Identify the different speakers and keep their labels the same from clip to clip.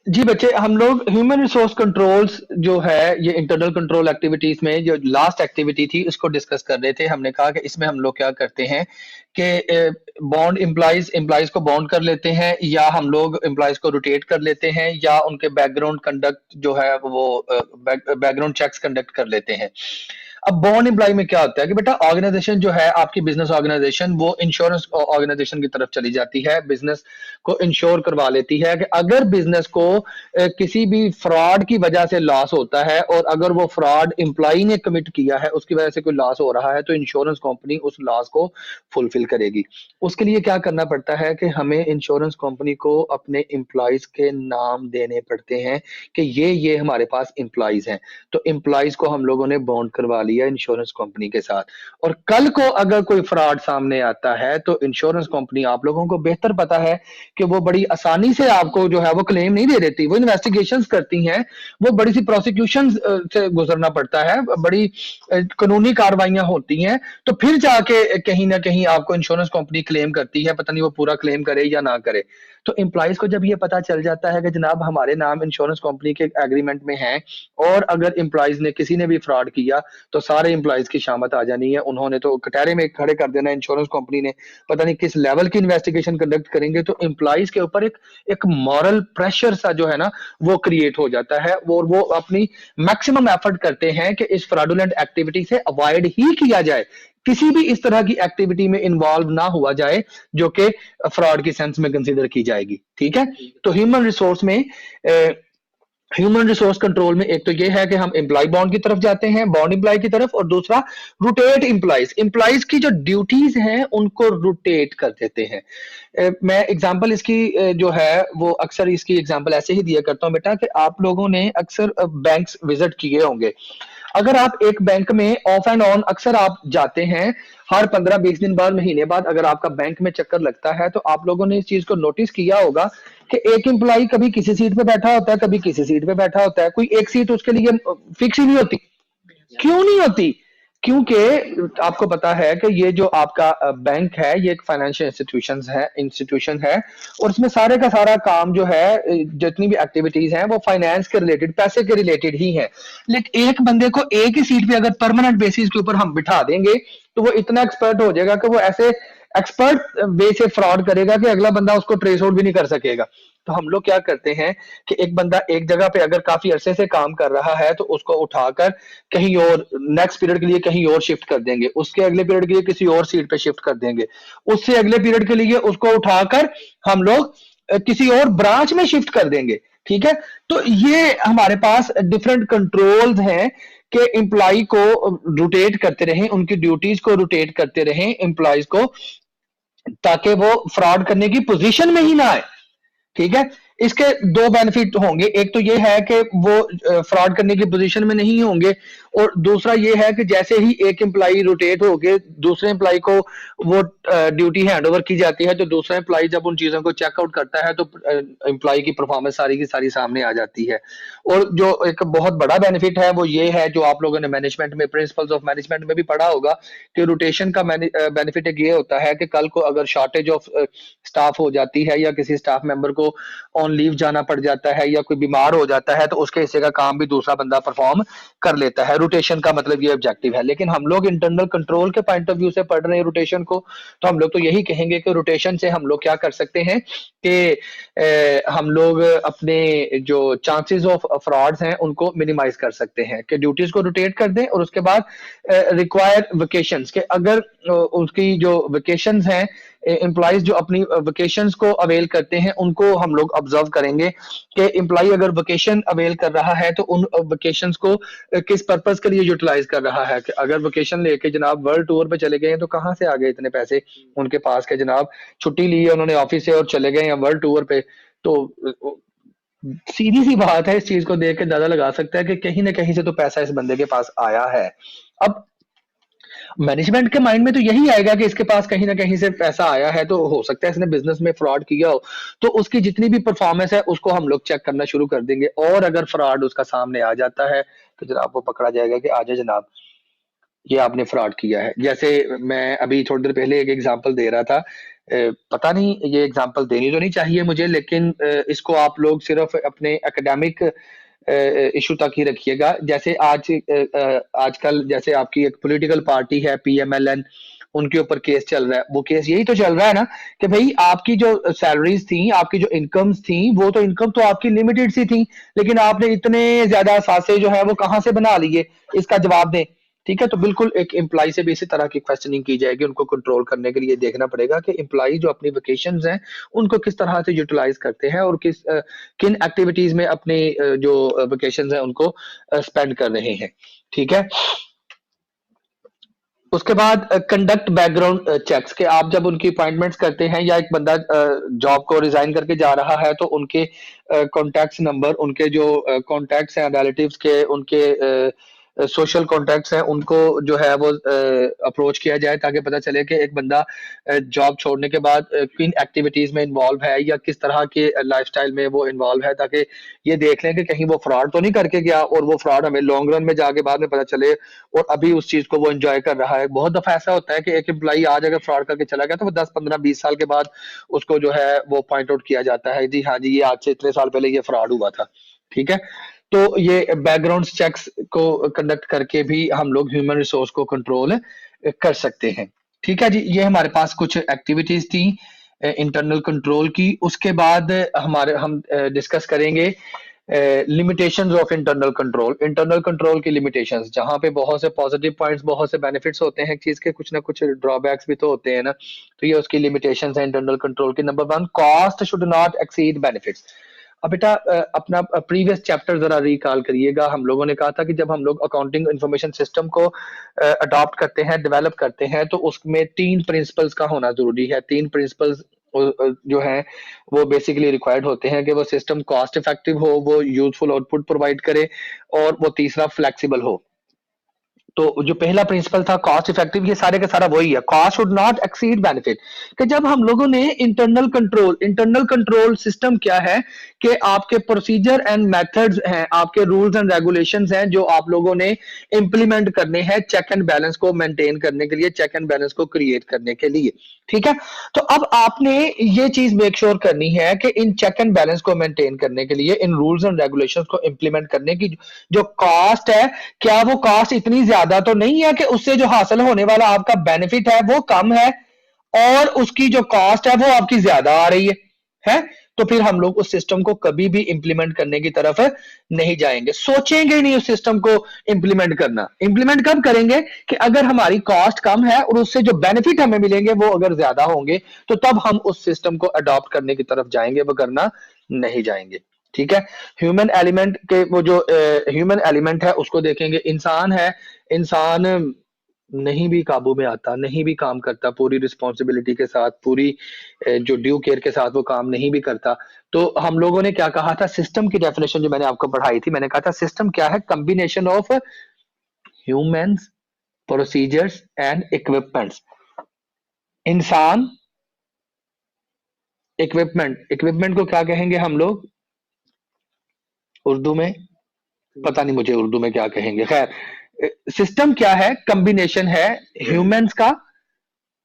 Speaker 1: जी बच्चे, हम लोग ह्यूमन रिसोर्स कंट्रोल्स जो है ये इंटरनल कंट्रोल एक्टिविटीज में जो लास्ट एक्टिविटी थी उसको डिस्कस कर रहे थे। हमने कहा कि इसमें हम लोग क्या करते हैं कि बॉन्ड एम्प्लॉइज को बॉन्ड कर लेते हैं, या हम लोग एम्प्लॉइज को रोटेट कर लेते हैं, या उनके बैकग्राउंड कंडक्ट जो है वो बैकग्राउंड चेक्स कंडक्ट कर लेते हैं। अब बॉन्ड एम्प्लॉय में क्या होता है कि बेटा ऑर्गेनाइजेशन जो है आपकी बिजनेस ऑर्गेनाइजेशन वो इंश्योरेंस ऑर्गेनाइजेशन की तरफ चली जाती है, बिजनेस को इंश्योर करवा लेती है कि अगर बिजनेस को किसी भी फ्रॉड की वजह से लॉस होता है, और अगर वो फ्रॉड एम्प्लॉई ने कमिट किया है उसकी वजह से कोई लॉस हो रहा है, तो इंश्योरेंस कंपनी उस लॉस को फुलफिल करेगी। उसके लिए क्या करना पड़ता है कि हमें इंश्योरेंस कंपनी को अपने एम्प्लॉयज के नाम देने पड़ते हैं कि ये हमारे पास एम्प्लॉयज हैं। तो एम्प्लॉयज को हम लोगों ने बॉन्ड करवा लिया इंश्योरेंस कंपनी के साथ, और कल को अगर कोई फ्रॉड सामने आता है तो इंश्योरेंस कंपनी, आप लोगों को बेहतर पता है कि वो बड़ी आसानी से आपको जो है वो क्लेम नहीं दे देती, वो इन्वेस्टिगेशंस करती हैं, वो बड़ी सी प्रोसिक्यूशन से गुजरना पड़ता है, बड़ी कानूनी कार्रवाइयां होती हैं, तो फिर जाके कहीं ना कहीं आपको इंश्योरेंस कंपनी क्लेम करती है, पता नहीं वो पूरा क्लेम करे या ना करे। तो एम्प्लॉयज को जब ये पता चल जाता है कि जनाब हमारे नाम इंश्योरेंस कंपनी के एग्रीमेंट में है, और अगर एम्प्लॉयज ने किसी ने भी फ्रॉड किया तो सारे एम्प्लॉयज की शामत आ जानी है, उन्होंने तो कटहरे में खड़े कर देना इंश्योरेंस कंपनी ने, पता नहीं किस लेवल की इन्वेस्टिगेशन कंडक्ट करेंगे। तो एम्प्लॉयज के ऊपर एक मॉरल प्रेशर सा जो है ना वो क्रिएट हो जाता है, वो अपनी मैक्सिमम एफर्ट करते हैं कि इस फ्रॉडुलेंट एक्टिविटी से अवॉइड ही किया जाए, किसी भी इस तरह की एक्टिविटी में इन्वॉल्व ना हुआ जाए जो कि फ्रॉड की सेंस में कंसीडर की जाएगी। ठीक है। तो ह्यूमन रिसोर्स कंट्रोल में एक तो ये है कि हम एम्प्लॉय बॉन्ड की तरफ जाते हैं, बॉन्ड एम्प्लॉय की तरफ, और दूसरा रोटेट एम्प्लॉयज, एम्प्लॉयज की जो ड्यूटीज हैं उनको रोटेट कर देते हैं। मैं एग्जांपल इसकी जो है वो अक्सर इसकी एग्जांपल ऐसे ही दिया करता हूं बेटा, कि आप लोगों ने अक्सर बैंक्स विजिट किए होंगे। अगर आप एक बैंक में ऑफ एंड ऑन अक्सर आप जाते हैं, हर 15-20 दिन बाद, महीने बाद अगर आपका बैंक में चक्कर लगता है, तो आप लोगों ने इस चीज को नोटिस किया होगा कि एक एम्प्लॉय कभी किसी सीट पे बैठा होता है, कभी किसी सीट पे बैठा होता है, कोई एक सीट उसके लिए फिक्स ही नहीं होती। क्यों नहीं होती? क्योंकि आपको पता है कि ये जो आपका बैंक है ये एक फाइनेंशियल इंस्टीट्यूशन है, और इसमें सारे का सारा काम जो है जितनी भी एक्टिविटीज हैं वो फाइनेंस के रिलेटेड, पैसे के रिलेटेड ही है। लेकिन एक बंदे को एक ही सीट पे अगर परमानेंट बेसिस के ऊपर हम बिठा देंगे तो वो इतना एक्सपर्ट हो जाएगा कि वो ऐसे एक्सपर्ट वे से फ्रॉड करेगा कि अगला बंदा उसको ट्रेस आउट भी नहीं कर सकेगा। तो हम लोग क्या करते हैं कि एक बंदा एक जगह पे अगर काफी अरसे से काम कर रहा है तो उसको उठाकर कहीं और नेक्स्ट पीरियड के लिए कहीं और शिफ्ट कर देंगे, उसके अगले पीरियड के लिए किसी और सीट पे शिफ्ट कर देंगे, उससे अगले पीरियड के लिए उसको उठाकर हम लोग किसी और ब्रांच में शिफ्ट कर देंगे। ठीक है। तो ये हमारे पास डिफरेंट कंट्रोल्स हैं कि एम्प्लॉय को रोटेट करते रहें, उनकी ड्यूटीज को रोटेट करते रहें एम्प्लॉयज को, ताकि वो फ्रॉड करने की पोजीशन में ही ना आए। ठीक है। इसके दो बेनिफिट होंगे, एक तो ये है कि वो फ्रॉड करने की पोजीशन में नहीं होंगे, और दूसरा ये है कि जैसे ही एक एम्प्लॉय रोटेट होके दूसरे एम्प्लॉय को वो ड्यूटी हैंड ओवर की जाती है, तो दूसरा एम्प्लॉय जब उन चीजों को चेकआउट करता है तो एम्प्लॉय की परफॉर्मेंस सारी की सारी सामने आ जाती है। और जो एक बहुत बड़ा बेनिफिट है वो ये है, जो आप लोगों ने मैनेजमेंट में, प्रिंसिपल्स ऑफ मैनेजमेंट में भी पढ़ा होगा, कि रोटेशन का बेनिफिट एक ये होता है कि कल को अगर शॉर्टेज ऑफ स्टाफ हो जाती है, या किसी स्टाफ मेंबर को ऑन लीव जाना पड़ जाता है, या कोई बीमार हो जाता है, तो उसके हिस्से का काम भी दूसरा बंदा परफॉर्म कर लेता है। रोटेशन का मतलब ये ऑब्जेक्टिव है। लेकिन हम लोग इंटरनल कंट्रोल के पॉइंट ऑफ व्यू से पढ़ रहे हैं रोटेशन को, तो हम लोग तो यही कहेंगे कि रोटेशन से हम लोग क्या कर सकते हैं कि हम लोग अपने जो चांसेस ऑफ फ्रॉड्स हैं उनको मिनिमाइज कर सकते हैं, कि ड्यूटीज को रोटेट कर दें, और उसके बाद रिक्वायर वेकेशंस के अगर उसकी जो वेकेशंस हैं, एम्प्लॉयज जो अपनी वेकेशंस को अवेल करते हैं उनको हम लोग ऑब्जर्व करेंगे कि एम्प्लॉय अगर वेकेशन अवेल कर रहा है तो उन वेकेशंस को किस पर्पस के लिए यूटिलाइज कर रहा है। कि अगर वेकेशन लेके जनाब वर्ल्ड टूर पे चले गए हैं तो कहाँ से आ गए इतने पैसे उनके पास, के जनाब छुट्टी ली है उन्होंने ऑफिस से और चले गए हैं वर्ल्ड टूर पे। तो सीधी सी बात है, इस चीज को देख के अंदाजा लगा सकता है कि कहीं ना कहीं से तो पैसा इस बंदे के पास आया है। अब मैनेजमेंट के माइंड में तो यही आएगा कि इसके पास कहीं ना कहीं से पैसा आया है, तो हो सकता है इसने बिजनेस में फ्रॉड किया हो, तो उसकी जितनी भी परफॉर्मेंस है उसको हम लोग चेक करना शुरू कर देंगे, और अगर फ्रॉड उसका सामने आ जाता है तो जनाब वो पकड़ा जाएगा कि आजा जनाब ये आपने फ्रॉड किया है। जैसे मैं अभी थोड़ी देर पहले एक एग्जांपल दे रहा था, पता नहीं ये एग्जांपल देनी तो नहीं चाहिए मुझे, लेकिन इसको आप लोग सिर्फ अपने एकेडमिक इशू तक ही रखिएगा। जैसे आजकल जैसे आपकी एक पॉलिटिकल पार्टी है पीएमएलएन, उनके ऊपर केस चल रहा है। वो केस यही तो चल रहा है ना कि भाई आपकी जो सैलरीज थी, आपकी जो इनकम्स थी, वो तो इनकम तो आपकी लिमिटेड सी थी, लेकिन आपने इतने ज्यादा सासे जो है वो कहाँ से बना लिए, इसका जवाब दें। ठीक है, तो बिल्कुल एक एम्प्लॉय से भी इसी तरह की क्वेश्चनिंग की जाएगी। उनको कंट्रोल करने के लिए देखना पड़ेगा कि एम्प्लॉय जो अपनी वेकेशंस हैं उनको किस तरह से यूटिलाइज करते हैं और किन एक्टिविटीज में अपने जो वेकेशंस हैं उनको स्पेंड कर रहे हैं। ठीक है, उसके बाद कंडक्ट बैकग्राउंड चेक्स के आप जब उनकी अपॉइंटमेंट्स करते हैं या एक बंदा जॉब को रिजाइन करके जा रहा है तो उनके कॉन्टैक्ट्स नंबर, उनके जो कॉन्टैक्ट्स हैं रिलेटिव्स के, उनके सोशल कॉन्टैक्ट्स हैं, उनको जो है वो अप्रोच किया जाए ताकि पता चले कि एक बंदा जॉब छोड़ने के बाद किन एक्टिविटीज में इन्वॉल्व है या किस तरह के लाइफस्टाइल में वो इन्वॉल्व है, ताकि ये देख लें कि कहीं वो फ्रॉड तो नहीं करके गया और वो फ्रॉड हमें लॉन्ग रन में जाके बाद में पता चले और अभी उस चीज को वो एंजॉय कर रहा है। बहुत दफा ऐसा होता है कि एक एम्प्लॉई आज अगर फ्रॉड करके चला गया तो वो 10 15 20 साल के बाद उसको जो है वो पॉइंट आउट किया जाता है, जी हाँ जी ये आज से इतने साल पहले ये फ्रॉड हुआ था। ठीक है, तो ये बैकग्राउंड चेक्स को कंडक्ट करके भी हम लोग ह्यूमन रिसोर्स को कंट्रोल कर सकते हैं। ठीक है जी, ये हमारे पास कुछ एक्टिविटीज थी इंटरनल कंट्रोल की। उसके बाद हम डिस्कस करेंगे limitations of internal control. Internal control की लिमिटेशंस, जहां पे बहुत से पॉजिटिव पॉइंट्स, बहुत से बेनिफिट्स होते हैं चीज के, कुछ ना कुछ ड्रॉबैक्स भी तो होते हैं ना। तो ये उसकी लिमिटेशंस है इंटरनल कंट्रोल की। Number 1, cost should not exceed benefits. अब बेटा अपना प्रीवियस चैप्टर जरा रिकॉल करिएगा। हम लोगों ने कहा था कि जब हम लोग अकाउंटिंग इंफॉर्मेशन सिस्टम को अडॉप्ट करते हैं, डेवलप करते हैं, तो उसमें 3 प्रिंसिपल्स का होना जरूरी है। 3 प्रिंसिपल्स जो है वो बेसिकली रिक्वायर्ड होते हैं कि वो सिस्टम कॉस्ट इफेक्टिव हो, वो यूजफुल आउटपुट प्रोवाइड करे और वो तीसरा फ्लेक्सिबल हो। तो जो पहला प्रिंसिपल था कॉस्ट इफेक्टिव, ये सारे का सारा वही है, cost should not exceed benefit. कि जब हम लोगों ने इंटरनल कंट्रोल सिस्टम क्या है कि आपके प्रोसीजर एंड मेथड्स हैं, आपके रूल्स एंड रेगुलेशंस हैं जो आप लोगों ने इंप्लीमेंट करने हैं चेक एंड बैलेंस को मेंटेन करने के लिए, चेक एंड बैलेंस को क्रिएट करने के लिए। ठीक है, तो अब आपने ये चीज मेक श्योर करनी है कि इन चेक एंड बैलेंस को मेंटेन करने के लिए, इन रूल्स एंड रेगुलेशंस को इंप्लीमेंट करने की जो कॉस्ट है, क्या वो कॉस्ट इतनी ज्यादा तो नहीं है कि उससे जो हासिल होने वाला आपका बेनिफिट है वो कम है और उसकी जो कॉस्ट है वो आपकी ज्यादा आ रही है? तो फिर हम लोग उस सिस्टम को कभी भी इंप्लीमेंट करने की तरफ नहीं जाएंगे, सोचेंगे ही नहीं उस सिस्टम को इंप्लीमेंट करना। इंप्लीमेंट कब करेंगे कि अगर हमारी कॉस्ट कम है और उससे जो बेनिफिट हमें मिलेंगे वो अगर ज्यादा होंगे, तो तब हम उस सिस्टम को अडॉप्ट करने की तरफ जाएंगे, वो करना नहीं जाएंगे। ठीक है, ह्यूमन एलिमेंट के वो जो ह्यूमन एलिमेंट है उसको देखेंगे। इंसान है, इंसान नहीं भी काबू में आता, नहीं भी काम करता पूरी रिस्पॉन्सिबिलिटी के साथ, पूरी जो ड्यू केयर के साथ वो काम नहीं भी करता, तो हम लोगों ने क्या कहा था, सिस्टम की डेफिनेशन जो मैंने आपको पढ़ाई थी, मैंने कहा था सिस्टम क्या है, combination of humans, procedures and equipments. इंसान, इक्विपमेंट को क्या कहेंगे हम लोग उर्दू में, पता नहीं मुझे उर्दू में क्या कहेंगे। खैर, सिस्टम क्या है, कॉम्बिनेशन है ह्यूमंस का,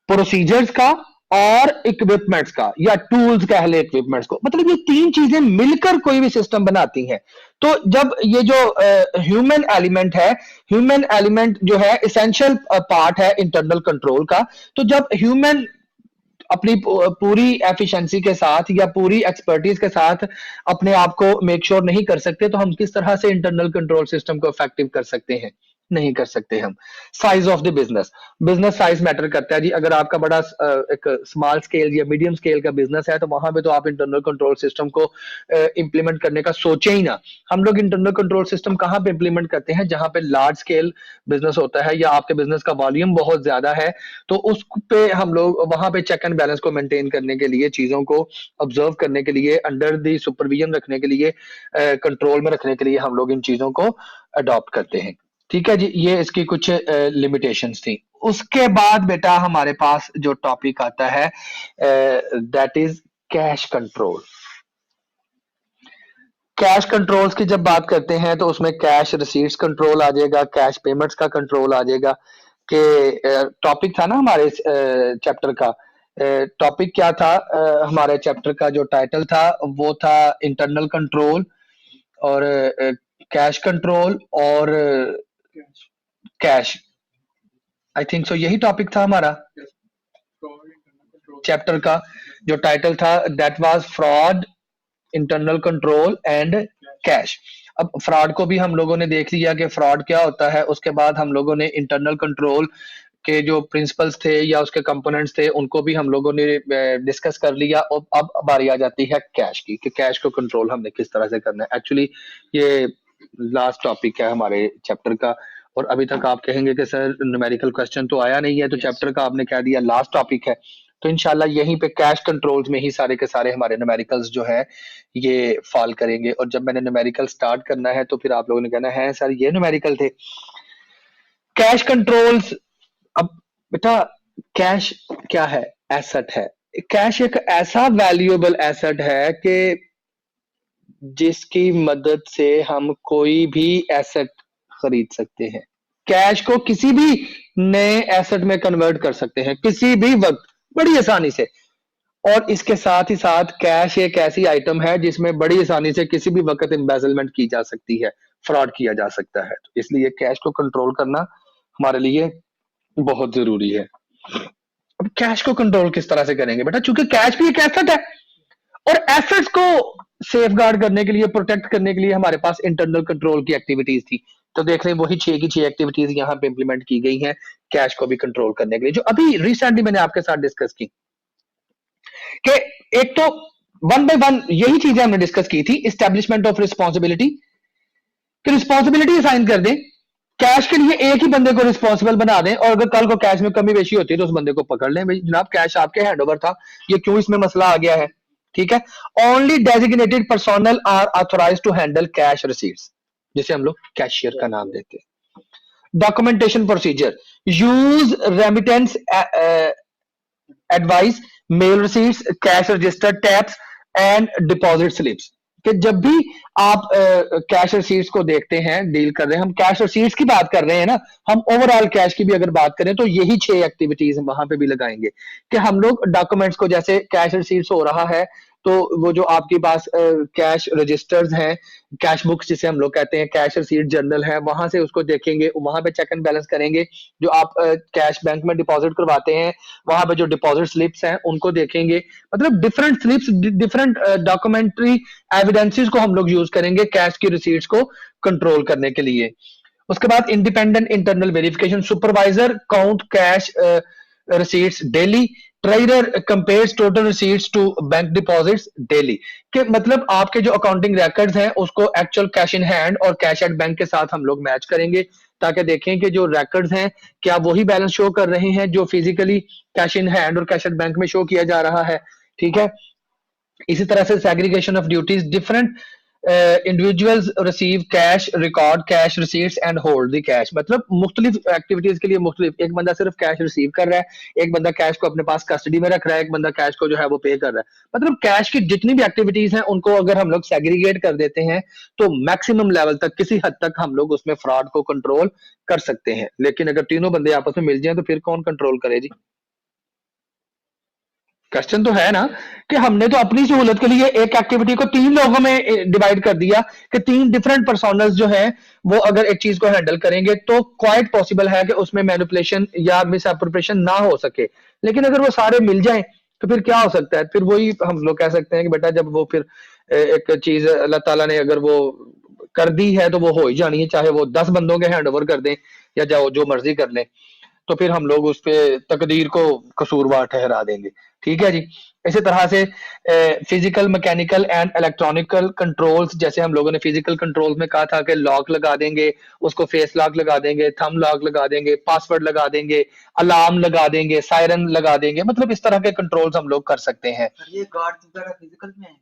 Speaker 1: प्रोसीजर्स का और इक्विपमेंट्स का, या टूल्स कह ले इक्विपमेंट्स को, मतलब ये 3 चीजें मिलकर कोई भी सिस्टम बनाती हैं। तो जब ये जो ह्यूमन एलिमेंट है, ह्यूमन एलिमेंट जो है एसेंशियल पार्ट है इंटरनल कंट्रोल का। तो जब ह्यूमन अपनी पूरी एफिशिएंसी के साथ या पूरी एक्सपर्टीज के साथ अपने आप को मेक श्योर नहीं कर सकते, तो हम किस तरह से इंटरनल कंट्रोल सिस्टम को इफेक्टिव कर सकते हैं? नहीं कर सकते हम। Size of the business, business size matter करता है जी। अगर आपका बड़ा एक स्मॉल स्केल या मीडियम स्केल का बिजनेस है तो वहां पे तो आप इंटरनल कंट्रोल सिस्टम को इंप्लीमेंट करने का सोचे ही ना। हम लोग इंटरनल कंट्रोल सिस्टम कहाँ पे इंप्लीमेंट करते हैं, जहां पे लार्ज स्केल बिजनेस होता है या आपके बिजनेस का वॉल्यूम बहुत ज्यादा है, तो उस पे हम लोग वहां पे चेक एंड बैलेंस को मेंटेन करने के लिए, चीजों को ऑब्जर्व करने के लिए, अंडर द सुपरविजन रखने के लिए, कंट्रोल में रखने के लिए हम लोग इन चीजों को अडॉप्ट करते हैं। ठीक है जी, ये इसकी कुछ लिमिटेशंस थी। उसके बाद बेटा हमारे पास जो टॉपिक आता है that is cash control. Cash controls की जब बात करते हैं तो उसमें कैश रिसीट्स कंट्रोल आ जाएगा, कैश पेमेंट्स का कंट्रोल आ जाएगा। कि टॉपिक था ना हमारे चैप्टर का टॉपिक क्या था? हमारे चैप्टर का जो टाइटल था वो था इंटरनल कंट्रोल और कैश कंट्रोल और कैश। आई थिंक सो यही टॉपिक था हमारा चैप्टर का जो टाइटल था, that was fraud, internal control and cash. अब फ्रॉड को भी हम लोगों ने देख लिया कि फ्रॉड क्या होता है। उसके बाद हम लोगों ने इंटरनल कंट्रोल के जो प्रिंसिपल्स थे या उसके कंपोनेंट्स थे उनको भी हम लोगों ने डिस्कस कर लिया। और अब बारी आ जाती है कैश की, कि कैश को कंट्रोल हमने किस तरह से करना है। एक्चुअली ये लास्ट टॉपिक है हमारे चैप्टर का। और अभी तक आप कहेंगे कि सर न्यूमेरिकल क्वेश्चन तो आया नहीं है, तो चैप्टर का आपने कह दिया लास्ट टॉपिक है। तो इंशाल्लाह यहीं पे कैश कंट्रोल्स में ही सारे के सारे हमारे न्यूमेरिकल्स जो है ये फॉल करेंगे। और जब मैंने न्यूमेरिकल स्टार्ट करना है तो फिर आप लोगों ने कहना है सर ये न्यूमेरिकल थे। Cash controls. अब बेटा कैश क्या है? एसेट है। कैश एक ऐसा वैल्यूएबल एसेट है कि जिसकी मदद से हम कोई भी एसेट खरीद सकते हैं। कैश को किसी भी नए एसेट में कन्वर्ट कर सकते हैं किसी भी वक्त बड़ी आसानी से। और इसके साथ ही साथ कैश एक ऐसी आइटम है जिसमें बड़ी आसानी से किसी भी वक्त एम्बेजलमेंट की जा सकती है, फ्रॉड किया जा सकता है। तो इसलिए कैश को कंट्रोल करना हमारे लिए बहुत जरूरी है। अब कैश को कंट्रोल किस तरह से करेंगे बेटा? चूंकि कैश भी एक एसेट है और एसेट्स को सेफ गार्ड करने के लिए, प्रोटेक्ट करने के लिए हमारे पास इंटरनल कंट्रोल की एक्टिविटीज थी। तो देख लें वही 6 की 6 एक्टिविटीज यहाँ पे इंप्लीमेंट की गई हैं कैश को भी कंट्रोल करने के लिए, जो अभी रिसेंटली मैंने आपके साथ डिस्कस की। कि एक तो वन बाय वन यही चीजें हमने डिस्कस की थी। एस्टेब्लिशमेंट ऑफ रिस्पॉन्सिबिलिटी, कि रिस्पॉन्सिबिलिटी असाइन कर दें। कैश के लिए एक ही बंदे को रिस्पॉन्सिबल बना दें और अगर कल को कैश में कमी बेशी होती है तो उस बंदे को पकड़ लें। भाई जनाब कैश आपके हैंडओवर था, ये क्यों इसमें मसला आ गया है? ठीक है। Only designated personnel are authorize to handle cash receipts, जिसे हम लोग कैशियर का नाम देते हैं। Documentation procedure, use remittance advice, mail receipts, cash register, tapes and deposit slips. कि जब भी आप कैश रसीट्स को देखते हैं, डील कर रहे हैं, हम कैश रसीट्स की बात कर रहे हैं ना, हम ओवरऑल कैश की भी अगर बात करें तो यही 6 एक्टिविटीज हम वहां पे भी लगाएंगे। कि हम लोग डॉक्यूमेंट्स को, जैसे कैश रसीट्स हो रहा है तो वो जो आपके पास कैश रजिस्टर्स हैं, कैश बुक्स जिसे हम लोग कहते हैं, कैश रिसीट जर्नल है, वहां से उसको देखेंगे, वहां पे चेक एंड बैलेंस करेंगे। जो आप कैश बैंक में डिपॉजिट करवाते हैं वहां पे जो डिपॉजिट स्लिप्स हैं उनको देखेंगे। मतलब different slips, different documentary evidences को हम लोग यूज करेंगे कैश की रिसीट्स को कंट्रोल करने के लिए। उसके बाद independent internal verification, supervisor count cash receipts daily, trader compares total receipts to bank deposits daily. कि मतलब आपके जो अकाउंटिंग रिकॉर्ड्स हैं उसको एक्चुअल कैश इन हैंड और कैश एट बैंक के साथ हम लोग मैच करेंगे, ताकि देखें कि जो रिकॉर्ड्स हैं क्या वही बैलेंस शो कर रहे हैं जो फिजिकली कैश इन हैंड और कैश एट बैंक में शो किया जा रहा है। ठीक है। इसी तरह से segregation of duties, different individuals receive cash, record cash receipts and hold the cash. मतलब मुख्तलिफ एक्टिविटीज के लिए मुख्तलिफ, एक बंदा सिर्फ कैश रिसीव कर रहा है, एक बंदा कैश को अपने पास कस्टडी में रख रहा है, एक बंदा कैश को जो है वो पे कर रहा है। मतलब कैश की जितनी भी एक्टिविटीज हैं उनको अगर हम लोग सेग्रीगेट कर देते हैं तो मैक्सिमम लेवल तक, किसी हद तक हम लोग उसमें फ्रॉड को कंट्रोल कर सकते हैं। लेकिन अगर तीनों बंदे आपस में मिल जाएं तो फिर कौन कंट्रोल करे जी? क्वेश्चन तो है ना, कि हमने तो अपनी सहूलत के लिए एक एक्टिविटी को 3 लोगों में डिवाइड कर दिया कि 3 डिफरेंट पर्सोनल्स जो हैं वो अगर एक चीज को हैंडल करेंगे तो क्वाइट पॉसिबल है कि उसमें मैनिपुलेशन या मिस एप्रोप्रिएशन ना हो सके। लेकिन अगर वो सारे मिल जाएं तो फिर क्या हो सकता है? फिर वही हम लोग कह सकते हैं कि बेटा जब वो फिर एक चीज अल्लाह ताला ने अगर वो कर दी है तो वो हो ही जानी है, चाहे वो 10 बंदों के हैंड ओवर कर दें या जो जो मर्जी कर लें, तो फिर हम लोग उस पे तकदीर को कसूरवार ठहरा देंगे। ठीक है जी। इसी तरह से physical, mechanical and electronical controls, जैसे हम लोगों ने फिजिकल कंट्रोल्स में कहा था कि लॉक लगा देंगे, उसको फेस लॉक लगा देंगे, थंब लॉक लगा देंगे, पासवर्ड लगा देंगे, अलार्म लगा देंगे, सायरन लगा देंगे। मतलब इस तरह के कंट्रोल्स हम लोग कर सकते हैं। ये गार्ड वगैरह फिजिकल में है।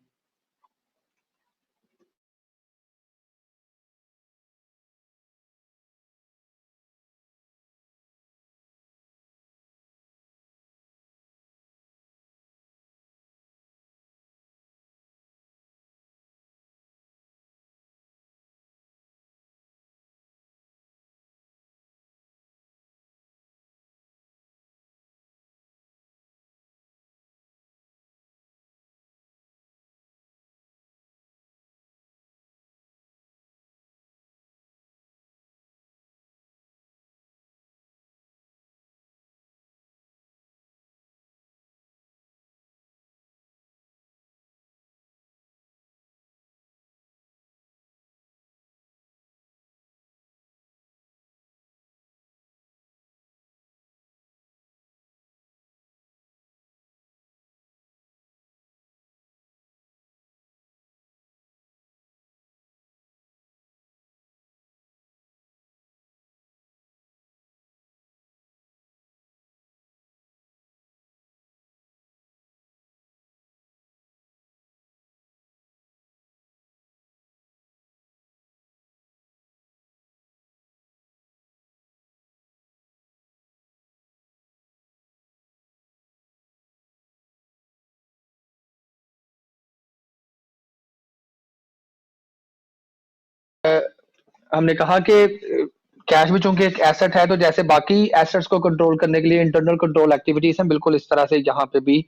Speaker 1: हमने कहा कि कैश भी चूंकि एक एसेट है, तो जैसे बाकी एसेट्स को कंट्रोल करने के लिए इंटरनल कंट्रोल एक्टिविटीज हैं, बिल्कुल इस तरह से यहाँ पे भी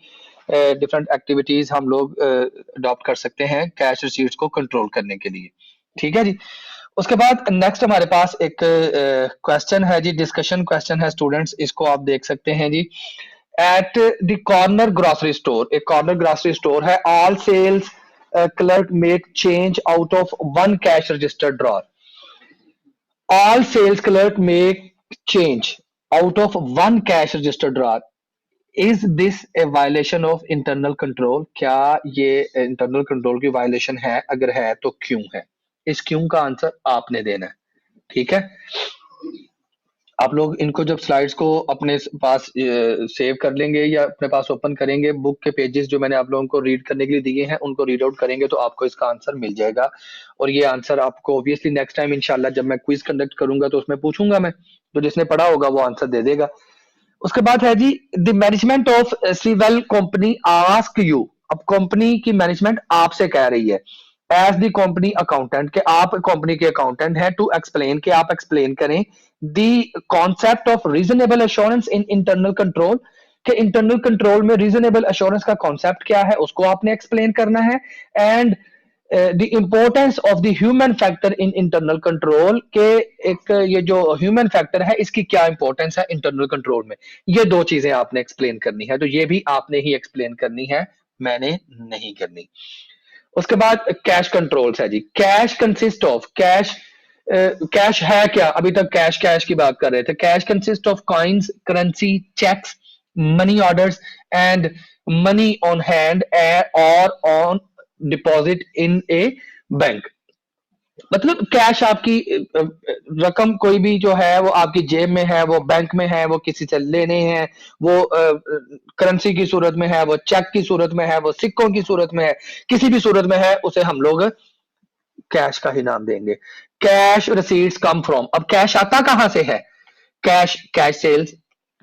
Speaker 1: डिफरेंट एक्टिविटीज हम लोग अडॉप्ट कर सकते हैं कैश रिसीट्स को कंट्रोल करने के लिए। ठीक है जी। उसके बाद नेक्स्ट हमारे पास एक क्वेश्चन है जी, डिस्कशन क्वेश्चन है स्टूडेंट्स, इसको आप देख सकते हैं जी। At the corner grocery store, एक कॉर्नर ग्रोसरी स्टोर है, all sales clerk make change out of one cash register drawer. All sales clerk make change out of one cash register drawer. Is this a violation of internal control? क्या ये internal control की violation है? अगर है तो क्यों है? इस क्यों का आंसर आपने देना है। ठीक है, आप लोग इनको जब स्लाइड्स को अपने पास सेव कर लेंगे या अपने पास ओपन करेंगे, बुक के पेजेस जो मैंने आप लोगों को रीड करने के लिए दिए हैं उनको रीड आउट करेंगे तो आपको इसका आंसर मिल जाएगा। और ये आंसर आपको ऑब्वियसली नेक्स्ट टाइम इंशाल्लाह जब मैं क्विज कंडक्ट करूंगा तो उसमें पूछूंगा मैं, तो जिसने पढ़ा होगा वो आंसर दे देगा। उसके बाद है जी, the management of Sewell company ask you, अब कंपनी की मैनेजमेंट आपसे कह रही है एज द कंपनी अकाउंटेंट, कि आप कंपनी के अकाउंटेंट हैं, टू एक्सप्लेन, कि आप एक्सप्लेन करें the concept of reasonable assurance in internal control, कि इंटरनल कंट्रोल में रीजनेबल एश्योरेंस का कॉन्सेप्ट क्या है उसको आपने एक्सप्लेन करना है। And the importance of the human factor in internal control, के एक ये जो ह्यूमन फैक्टर है इसकी क्या इंपॉर्टेंस है इंटरनल कंट्रोल में, ये दो चीजें आपने एक्सप्लेन करनी है, तो ये भी आपने ही एक्सप्लेन करनी है, मैंने नहीं करनी। उसके बाद कैश कंट्रोल्स है जी। Cash consist of, cash cash है क्या, अभी तक कैश कैश की बात कर रहे थे। Cash consist of coins, currency, cheques, money orders and money on hand और on deposit in a bank. मतलब कैश आपकी रकम कोई भी जो है वो आपकी जेब में है, वो बैंक में है, वो किसी से लेने हैं, वो करेंसी की सूरत में है, वो चेक की सूरत में है, वो सिक्कों की सूरत में है, किसी भी सूरत में है उसे हम लोग कैश का ही नाम देंगे। कैश रिसीट्स कम फ्रॉम, अब कैश आता कहां से है? Cash, cash sales,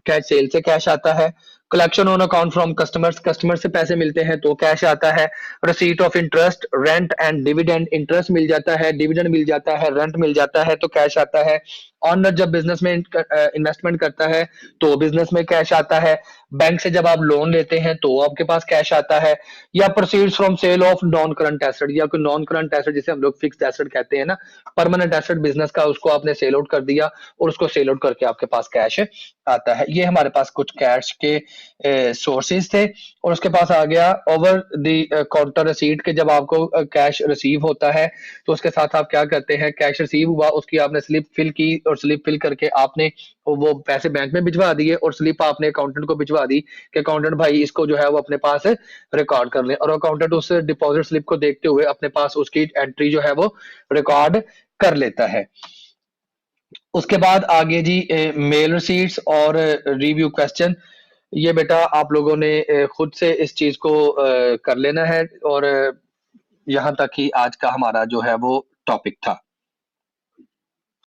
Speaker 1: cash sale से कैश आता है। Collection on account from customers, customer से पैसे मिलते हैं तो कैश आता है। Receipt of interest, rent and dividend, interest मिल जाता है, डिविडेंड मिल जाता है, रेंट मिल जाता है तो कैश आता है। ऑनर जब बिजनेस में इन्वेस्टमेंट करता है तो बिजनेस में कैश आता है। बैंक से जब आप लोन लेते हैं तो आपके पास कैश आता है। या proceeds from sale of non current asset, या कोई नॉन करंट एसेट जिसे हम लोग फिक्स्ड एसेट कहते हैं ना, परमानेंट एसेट बिजनेस का, उसको आपने सेल आउट कर दिया और उसको सेल आउट करके आपके पास कैश आता है। ये हमारे पास कुछ कैश के सोर्सेज थे। और उसके पास आ गया ओवर द काउंटर रिसीट, के जब आपको कैश रिसीव होता है तो उसके साथ आप क्या करते हैं, कैश रिसीव हुआ उसकी आपने स्लिप फिल की और स्लिप फिल करके आपने वो पैसे बैंक में भिजवा दिए और स्लिप आपने अकाउंटेंट को भिजवा दी कि अकाउंटेंट भाई इसको जो है वो अपने पास रिकॉर्ड कर ले, और अकाउंटेंट उस डिपॉजिट स्लिप को देखते हुए अपने पास उसकी एंट्री जो है वो रिकॉर्ड कर लेता है। उसके बाद आगे जी मेल रिसीट्स और रिव्यू क्वेश्चन, ये बेटा आप लोगों ने खुद से इस चीज को कर लेना है, और यहाँ तक ही आज का हमारा जो है वो टॉपिक था।